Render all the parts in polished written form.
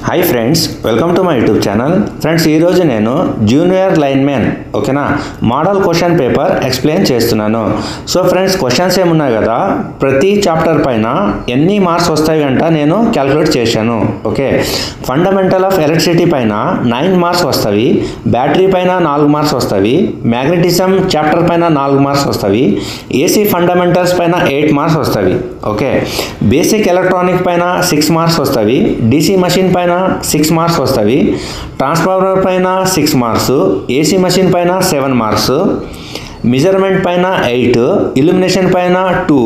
Hi friends, welcome to my YouTube channel. Friends, ఈరోజు నేను junior linemen ఓకేనా model question paper explain చేస్తున్నాను. So friends, questions ఏమున్నాయి కదా, ప్రతి చాప్టర్ పైన ఎన్ని మార్క్స్ వస్తాయి అంట నేను క్యాలిక్యులేట్ చేశాను. ఓకే, ఫండమెంటల్ ఆఫ్ ఎలక్ట్రిసిటీ పైన 9 మార్క్స్ వస్తాయి, బ్యాటరీ పైన 4 మార్క్స్ వస్తాయి, మ్యాగ్నెటిజం చాప్టర్ పైన 4 మార్క్స్ వస్తాయి, ఏసీ ఫండమెంటల్స్ పైన 8 మార్క్స్ వస్తాయి. ఓకే, బేసిక్ ఎలక్ట్రానిక్ పైన 6 మార్క్స్ వస్తాయి, డీసీ మషిన్ పైన 6 మార్క్స్ వస్తాయి, ట్రాన్స్ఫార్మర్ పైన 6 మార్క్స్, ఏసీ మషిన్ పైన 7 మార్క్స్, మెజర్మెంట్ పైన 8, ఇల్యూమినేషన్ పైన 2,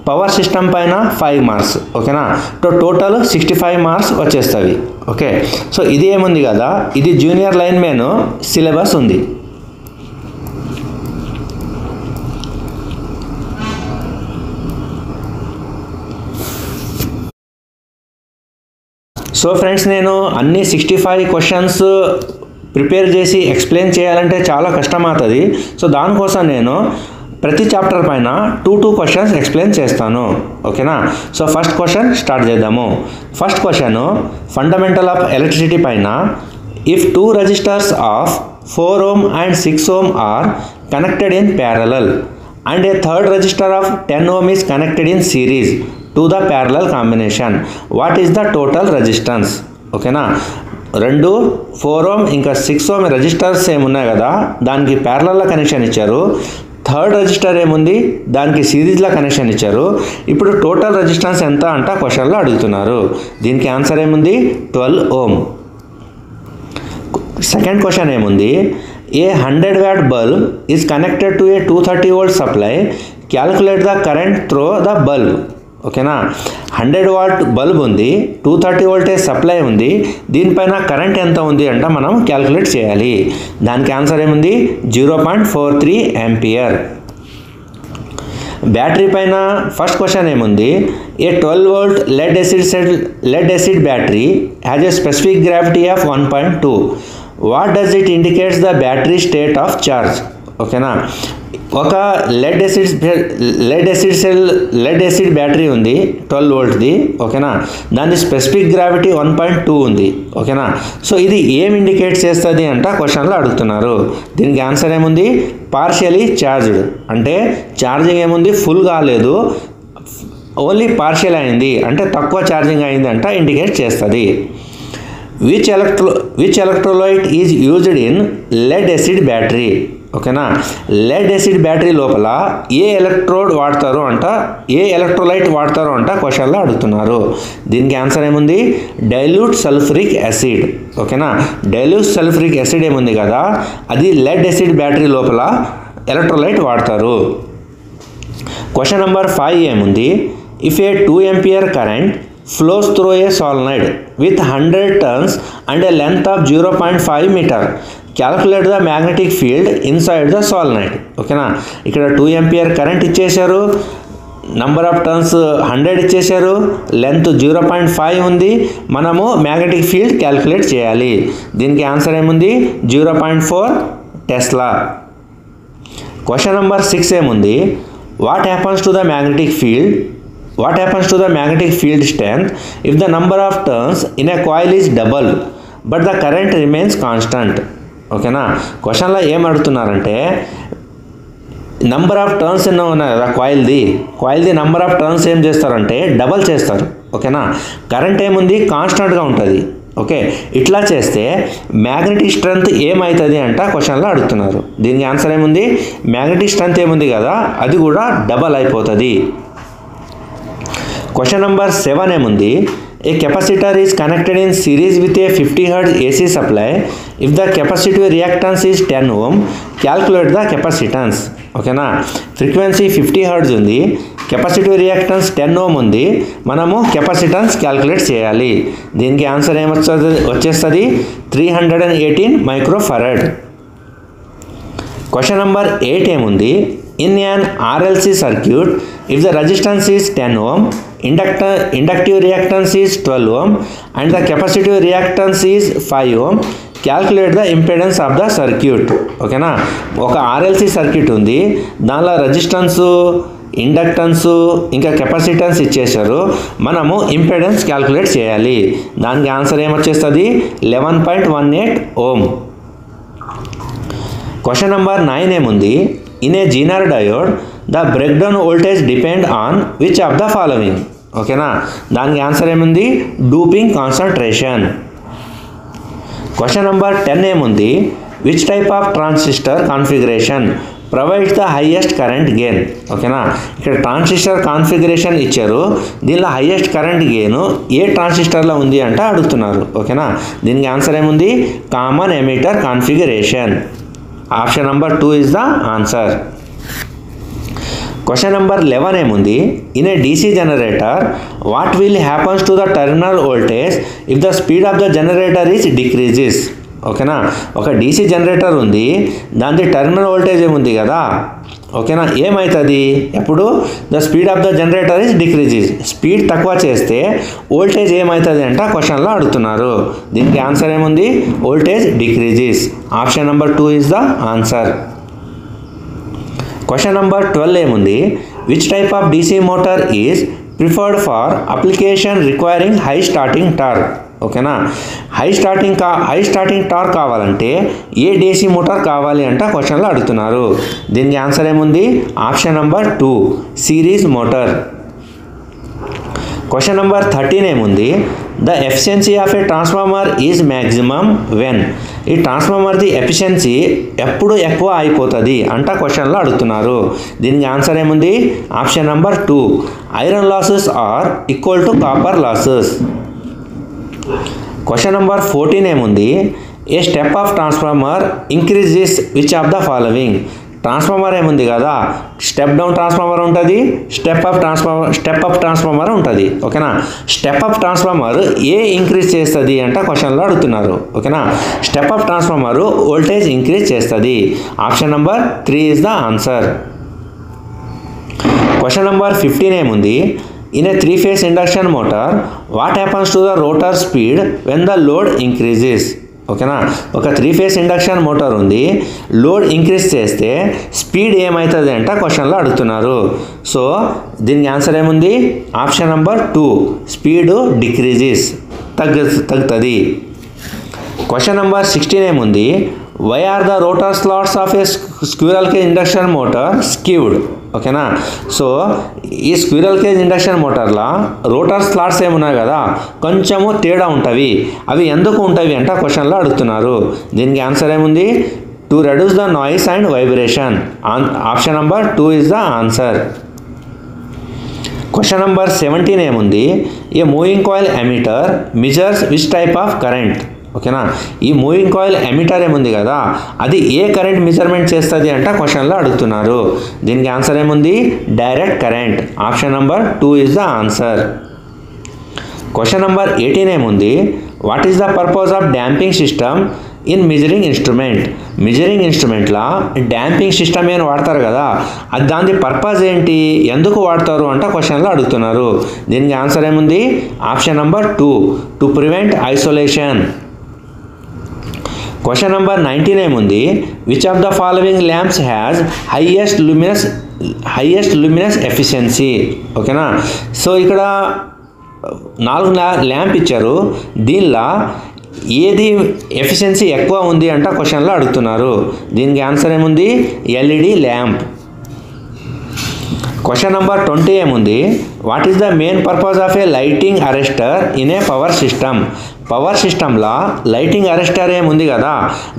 పవర్ సిస్టమ్ పైన 5 మార్క్స్. ఓకేనా, టోటల్ 65 మార్క్స్ వచ్చేస్తాయి. ఓకే, సో ఇది ఏముంది కదా, ఇది జూనియర్ లైన్మెన్ సిలబస్ ఉంది. సో ఫ్రెండ్స్, నేను అన్ని 65 క్వశ్చన్స్ ప్రిపేర్ చేసి ఎక్స్ప్లెయిన్ చేయాలంటే చాలా కష్టమవుతుంది. సో దానికోసం నేను ప్రతి చాప్టర్ పైన 2 క్వశ్చన్స్ ఎక్స్ప్లెయిన్ చేస్తాను. ఓకేనా, సో ఫస్ట్ క్వశ్చన్ స్టార్ట్ చేద్దాము. First question, fundamental of electricity పైన if 2 resistors of 4 ohm and 6 ohm are connected in parallel and a third resistor of 10 ohm is connected in series to the parallel combination, what is the total resistance? ఓకేనా, 2 4 ohm ఇంకా 6 ohm resistors ఏమున్నాయి కదా, దానికి ప్యారలల్గా connection ఇచ్చారు. Third resistor ఏముంది, దానికి సిరీస్లో కనెక్షన్ ఇచ్చారు. ఇప్పుడు టోటల్ రెసిస్టెన్స్ ఎంత అంట క్వశ్చన్లో అడుగుతున్నారు. దీనికి ఆన్సర్ ఏముంది, 12 ohm. సెకండ్ క్వశ్చన్ ఏముంది, ఏ 100 watt bulb is connected to A 230 volt supply, calculate the current through the bulb. ఓకేనా, 100 watt బల్బ్ ఉంది, 230 voltage సప్లై ఉంది, దీనిపైన కరెంట్ ఎంత ఉంది అంటే మనం క్యాలిక్యులేట్ చేయాలి. దానికి ఆన్సర్ ఏముంది, 0.43 ఆంపియర్. బ్యాటరీ పైన ఫస్ట్ క్వశ్చన్ ఏముంది, ఏ 12 volt lead acid battery has a specific gravity of 1.2. what does it indicates the battery state of charge? ఓకేనా, ఒక లెడ్ యాసిడ్ బ్యాటరీ ఉంది 12 voltది. ఓకేనా, దాని స్పెసిఫిక్ గ్రావిటీ 1.2 ఉంది. ఓకేనా, సో ఇది ఏం ఇండికేట్ చేస్తుంది అంట క్వశ్చన్లో అడుగుతున్నారు. దీనికి ఆన్సర్ ఏముంది, పార్షియలీ ఛార్జ్డ్. అంటే ఛార్జింగ్ ఏముంది, ఫుల్ కాలేదు, ఓన్లీ పార్షియల్ అయింది, అంటే తక్కువ ఛార్జింగ్ అయింది అంట ఇండికేట్ చేస్తుంది. Which electrolyte is used in lead acid battery? ఓకేనా, లెడ్ యాసిడ్ బ్యాటరీ లోపల ఏ ఎలక్ట్రోడ్ వాడతారు అంట, ఏ ఎలక్ట్రోలైట్ వాడతారు అంట క్వశ్చన్లో అడుగుతున్నారు. దీనికి ఆన్సర్ ఏముంది, డైల్యూట్ సల్ఫ్యూరిక్ యాసిడ్. ఓకేనా, డైల్యూట్ సల్ఫ్యూరిక్ యాసిడ్ ఏముంది కదా, అది లెడ్ యాసిడ్ బ్యాటరీ లోపల ఎలక్ట్రోలైట్ వాడతారు. క్వశ్చన్ నెంబర్ 5 ఏముంది, if A 2 ampere current flows through a solenoid with 100 turns and a length of 0.5 meter, calculate the magnetic field inside the solenoid. ఓకేనా, ఇక్కడ 2 ampere current ఇచ్చేశారు, number of turns 100 ఇచ్చేశారు, length 0.5 ఉంది, మనము magnetic field calculate చేయాలి. దీనికి answer ఏముంది, 0.4 Tesla. Question number 6 ఏముంది, what happens to the magnetic field strength if the number of turns in a coil is doubled but the current remains constant? ఓకేనా, క్వశ్చన్లో ఏం అడుగుతున్నారంటే, నంబర్ ఆఫ్ టర్న్స్ ఎన్నో ఉన్నాయి కదా కాయిల్ది నంబర్ ఆఫ్ టర్న్స్ ఏం చేస్తారంటే double చేస్తారు. ఓకేనా, కరెంట్ ఏముంది, కాన్స్టెంట్గా ఉంటుంది. ఓకే, ఇట్లా చేస్తే మ్యాగ్నెటిక్ స్ట్రెంత్ ఏమవుతుంది అంట క్వశ్చన్లో అడుగుతున్నారు. దీనికి ఆన్సర్ ఏముంది, మ్యాగ్నెటిక్ స్ట్రెంత్ ఏముంది కదా, అది కూడా డబల్ అయిపోతుంది. క్వశ్చన్ నెంబర్ 7 ఏముంది, ఏ capacitor is connected in series with a 50 hertz AC supply, if the capacitive reactance is 10 ohm, calculate the capacitance. ఓకేనా, ఫ్రీక్వెన్సీ 50 hertz ఉంది, కెపాసిటివ్ రియాక్టెన్స్ 10 ohm ఉంది, మనము కెపాసిటెన్స్ క్యాల్కులేట్ చేయాలి. దీనికి ఆన్సర్ వచ్చేస్తుంది 318 మైక్రోఫారడ్. క్వశ్చన్ నెంబర్ 8 ఏముంది, in an RLC circuit if the resistance is 10 ohm, inductive reactance is 12 ohm and the capacitive reactance is 5 ohm, calculate the impedance of the circuit. ఓకేనా, ఒక RLC circuit ఉంది, దానిలో resistance inductance ఇంకా capacitance ఇచ్చేశారు, మనము impedance calculate చేయాలి. దానికి answer ఏమొచ్చేస్తుంది 11.18 ఓం. Question number 9 ఏముంది, in A Zener diode the break down voltage depend on which of the following. ఓకేనా, దానికి ఆన్సర్ ఏముంది డూపింగ్ కాన్సన్ట్రేషన్. క్వశ్చన్ నెంబర్ 10 ఏముంది, which type of transistor configuration provides the highest current gain. ఓకేనా, ఇక్కడ transistor configuration ఇచ్చారు, దీనిలో highest current gain ఏ ట్రాన్సిస్టర్లో ఉంది అంటే అడుగుతున్నారు. ఓకేనా, దీనికి ఆన్సర్ ఏముంది common emitter configuration. Option number 2 is the answer. Question number 11 ఏముంది, in A DC generator what will happens to the terminal voltage if the speed of the generator is decreases. ఓకేనా, ఒక DC generator ఉంది, దాని terminal voltage ఏముంది కదా. ఓకేనా, ఏమవుతుంది ఎప్పుడు the speed of the generator is decreases, speed తక్కువ చేస్తే వోల్టేజ్ ఏమవుతుంది అంటే క్వశ్చన్లో అడుగుతున్నారు. దీనికి ఆన్సర్ ఏముంది voltage decreases. Option number 2 is the answer. Question number 12 ఏముంది, which type of DC motor is preferred for application requiring high starting torque. ఓకేనా, హై స్టార్టింగ్ టార్క్ కావాలంటే ఏ డీసీ మోటార్ కావాలి అంటే క్వశ్చన్లో అడుగుతున్నారు. దీనికి ఆన్సర్ ఏముంది option number 2 series motor. Question number 13 ఏముంది, the efficiency of A transformer is maximum when. ఈ ట్రాన్స్ఫార్మర్ది ఎఫిషియన్సీ ఎప్పుడు ఎక్కువ అయిపోతుంది అంట క్వశ్చన్లో అడుగుతున్నారు. దీనికి ఆన్సర్ ఏముంది option number 2 iron losses are equal to copper losses. Question number 14 ఏముంది, a step of transformer increases which of the following. Transformer ఏముంది కదా, స్టెప్ డౌన్ ట్రాన్స్ఫార్మర్ ఉంటుంది, స్టెప్ అప్ ట్రాన్స్ఫార్మర్ ఉంటుంది. ఓకేనా, స్టెప్ అప్ ట్రాన్స్ఫార్మర్ ఏ increase చేస్తుంది అంటే క్వశ్చన్లో అడుగుతున్నారు. ఓకేనా, step up transformer voltage increase చేస్తుంది. Option number 3 is the answer. Question number 15 ఏముంది, in a 3-phase induction motor what happens to the rotor speed when the load increases. ఓకేనా, ఒక 3-phase ఇండక్షన్ మోటార్ ఉంది, లోడ్ ఇంక్రీజ్ చేస్తే speed ఏమవుతుంది అంటే క్వశ్చన్లో అడుగుతున్నారు. సో దీనికి ఆన్సర్ ఏముంది ఆప్షన్ నెంబర్ 2 స్పీడ్ డిక్రీజెస్ తగ్గుతుంది. క్వశ్చన్ నెంబర్ 16 ఏముంది, why are the rotor slots of a squirrel cage induction motor skewed. ఓకేనా, సో ఈ స్క్విరల్ కేజ్ ఇండక్షన్ మోటార్లో రోటర్ స్లాట్స్ ఏమున్నాయి కదా కొంచెము తేడా ఉంటుంది, అవి ఎందుకు ఉంటాయి అంటే క్వశ్చన్లో అడుగుతున్నారు. దీనికి ఆన్సర్ ఏముంది to reduce the noise and vibration. Option number 2 is the answer. Question number 17 ఏముంది, ఏ moving coil emitter measures which type of current. ఓకేనా, ఈ మూవింగ్ కాయిల్ ఎమిటర్ ఏముంది కదా అది ఏ కరెంట్ మెజర్మెంట్ చేస్తుంది అంటే క్వశ్చన్లో అడుగుతున్నారు. దీనికి ఆన్సర్ ఏముంది direct current. Option number 2 is the answer. Question number 18 ఏముంది, what is the purpose of damping system in measuring instrument. Measuring ఇన్స్ట్రుమెంట్లో డాంపింగ్ సిస్టమ్ ఏమైనా వాడతారు కదా, అది దాని పర్పస్ ఏంటి, ఎందుకు వాడతారు అంటే క్వశ్చన్లో అడుగుతున్నారు. దీనికి ఆన్సర్ ఏముంది option number 2 to prevent isolation. Question number 19 ఏముంది, which of the following lamps has highest luminous efficiency. ఓకేనా, సో ఇక్కడ 4 ల్యాంప్ ఇచ్చారు, దీనిలో ఏది ఎఫిషియన్సీ ఎక్కువ ఉంది అంటే క్వశ్చన్లో అడుగుతున్నారు. దీనికి ఆన్సర్ ఏముంది ఎల్ఈడి ల్యాంప్. క్వశ్చన్ నెంబర్ 20 ఏముంది, what is the main purpose of A lighting arrester in a power system. Power సిస్టంలో లైటింగ్ అరెస్టర్ ఏముంది కదా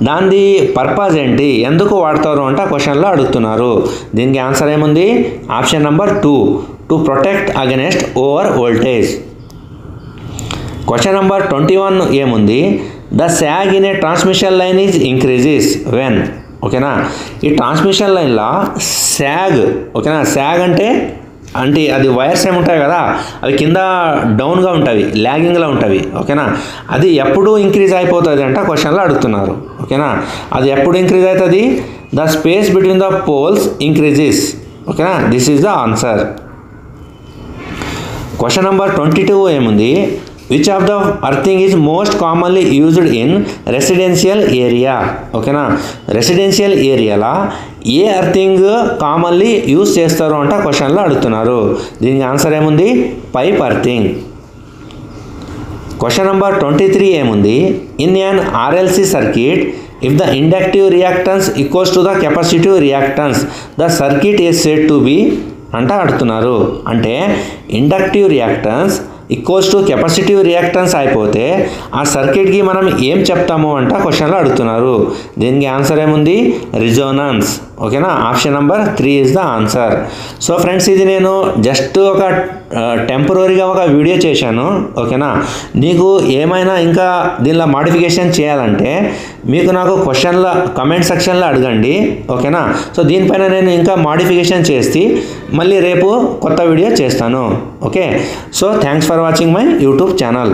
దాని పర్పస్ ఏంటి, ఎందుకు వాడతారు అంటే క్వశ్చన్లో అడుగుతున్నారు. దీనికి ఆన్సర్ ఏముంది option number 2 to protect against over voltage. Question number 21 ఏముంది, the శాగ్ in a transmission line is increases when. ఓకేనా, ఈ ట్రాన్స్మిషన్ లైన్లో శాగ్. ఓకేనా, శాగ్ అంటే అది వైర్స్ ఏముంటాయి కదా అవి కింద డౌన్గా ఉంటాయి, ల్యాగింగ్లో ఉంటాయి. ఓకేనా, అది ఎప్పుడు ఇంక్రీజ్ అయిపోతుంది అంటే క్వశ్చన్లో అడుగుతున్నారు. ఓకేనా, అది ఎప్పుడు ఇంక్రీజ్ అవుతుంది, the space between the poles increases. ఓకేనా, this is the answer. Question number 22 ఏముంది, which of the earthing is most commonly used in residential area. ఓకేనా, రెసిడెన్షియల్ ఏరియాలో ఏ అర్థింగ్ కామన్లీ యూజ్ చేస్తారు అంటే క్వశ్చన్లో అడుగుతున్నారు. దీనికి ఆన్సర్ ఏముంది? Pipe earthing. క్వశ్చన్ నెంబర్ 23 ఏముంది? In an RLC circuit if the inductive reactance equals to the capacitive reactance the circuit is said to be అంటే అడుగుతున్నారు. అంటే inductive reactance equals to capacitive reactance అయిపోతే ఆ సర్క్యూట్కి మనం ఏం చెప్తాము అంటే క్వశ్చన్లో అడుగుతున్నారు. దీనికి ఆన్సర్ ఏముంది? రిజోనన్స్. ఓకేనా, option number 3 is the answer. So friends, ఇది నేను జస్ట్ ఒక టెంపరీగా ఒక వీడియో చేశాను. ఓకేనా, నీకు ఏమైనా ఇంకా దీనిలో మాడిఫికేషన్ చేయాలంటే మీకు నాకు క్వశ్చన్ల కమెంట్ సెక్షన్లో అడగండి. ఓకేనా, సో దీనిపైన నేను ఇంకా మాడిఫికేషన్ చేసి మళ్ళీ రేపు కొత్త వీడియో చేస్తాను. Okay, so thanks for watching my YouTube channel.